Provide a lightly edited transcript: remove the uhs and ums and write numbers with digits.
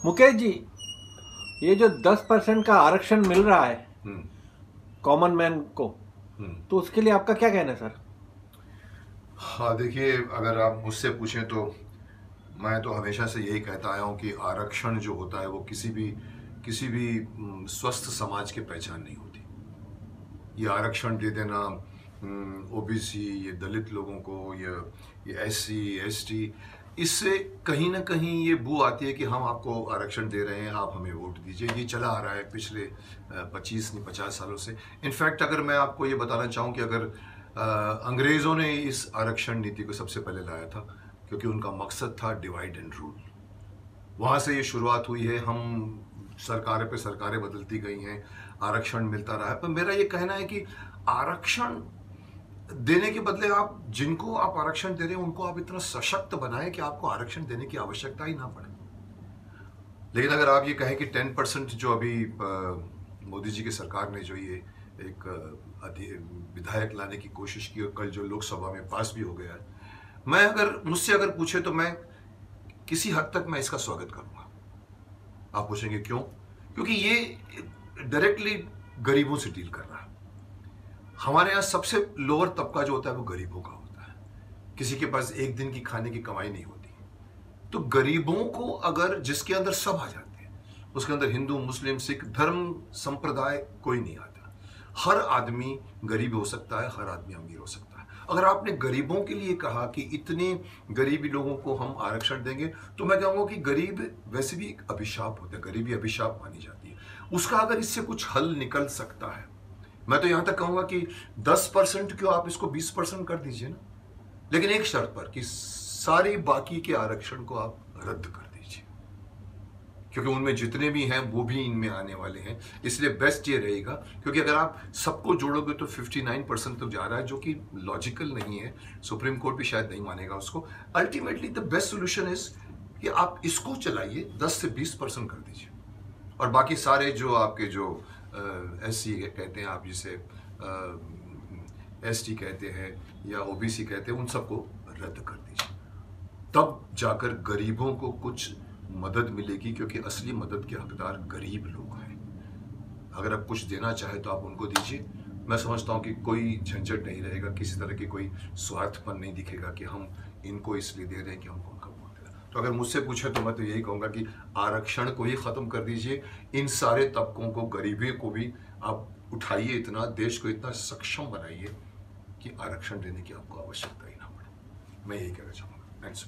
मुकेश जी, ये जो 10% का आरक्षण मिल रहा है कॉमन मैन को, तो उसके लिए आपका क्या कहना है सर? हाँ देखिए, अगर आप मुझसे पूछें तो मैं तो हमेशा से यही कहता आया हूँ कि आरक्षण जो होता है वो किसी भी स्वस्थ समाज की पहचान नहीं होती। ये आरक्षण दे देना ओबीसी, ये दलित लोगों को, ये एससी एसटी, इससे कहीं ना कहीं ये बू आती है कि हम आपको आरक्षण दे रहे हैं, आप हमें वोट दीजिए। ये चला आ रहा है पिछले 25 नहीं 50 सालों से। इनफैक्ट अगर मैं आपको ये बताना चाहूँ कि अगर अंग्रेज़ों ने इस आरक्षण नीति को सबसे पहले लाया था, क्योंकि उनका मकसद था डिवाइड एंड रूल। वहाँ से ये शुरुआत हुई है। हम सरकारें पे सरकारें बदलती गई हैं, आरक्षण मिलता रहा है। पर मेरा ये कहना है कि आरक्षण देने के बदले आप जिनको आप आरक्षण दे रहे हैं उनको आप इतना सशक्त बनाएं कि आपको आरक्षण देने की आवश्यकता ही ना पड़े। लेकिन अगर आप ये कहें कि 10% जो अभी मोदी जी की सरकार ने जो ये एक विधायक लाने की कोशिश की और कल जो लोकसभा में पास भी हो गया है, मुझसे अगर पूछे तो मैं किसी हद तक मैं इसका स्वागत करूंगा। आप पूछेंगे क्यों? क्योंकि ये डायरेक्टली गरीबों से डील कर रहा है। हमारे यहाँ सबसे लोअर तबका जो होता है वो गरीबों का होता है। किसी के पास एक दिन की खाने की कमाई नहीं होती। तो गरीबों को अगर, जिसके अंदर सब आ जाते हैं, उसके अंदर हिंदू मुस्लिम सिख धर्म संप्रदाय कोई नहीं आता। हर आदमी गरीब हो सकता है, हर आदमी अमीर हो सकता है। अगर आपने गरीबों के लिए कहा कि इतने गरीबी लोगों को हम आरक्षण देंगे, तो मैं कहूँगा कि गरीब वैसे भी एक अभिशाप होता है, गरीबी अभिशाप मानी जाती है। उसका अगर इससे कुछ हल निकल सकता है, मैं तो यहां तक कहूंगा कि 10% क्यों, आप इसको 20% कर दीजिए ना, लेकिन एक शर्त पर कि सारी बाकी के आरक्षण को आप रद्द कर दीजिए, क्योंकि उनमें जितने भी हैं वो भी इनमें आने वाले हैं। इसलिए बेस्ट ये रहेगा, क्योंकि अगर आप सबको जोड़ोगे तो 59% तक जा रहा है, जो कि लॉजिकल नहीं है। सुप्रीम कोर्ट भी शायद नहीं मानेगा उसको। Ultimately the best solution is कि आप इसको चलाइए, 10 से 20% कर दीजिए, और बाकी सारे जो आपके जो एससी कहते हैं, आप जिसे एसटी कहते हैं या ओबीसी कहते हैं, उन सबको रद्द कर दीजिए। तब जाकर गरीबों को कुछ मदद मिलेगी, क्योंकि असली मदद के हकदार गरीब लोग हैं। अगर आप कुछ देना चाहे तो आप उनको दीजिए। मैं समझता हूँ कि कोई झंझट नहीं रहेगा, किसी तरह की कोई स्वार्थपन नहीं दिखेगा कि हम इनको इसलिए दे रहे हैं कि हमको उनका वोट देना। तो अगर मुझसे पूछे तो मैं तो यही कहूँगा कि आरक्षण को ही ख़त्म कर दीजिए। इन सारे तबकों को, गरीबी को भी आप उठाइए, इतना देश को इतना सक्षम बनाइए कि आरक्षण देने की आपको आवश्यकता ही ना पड़े। मैं यही कहना चाहूँगा। थैंक्स।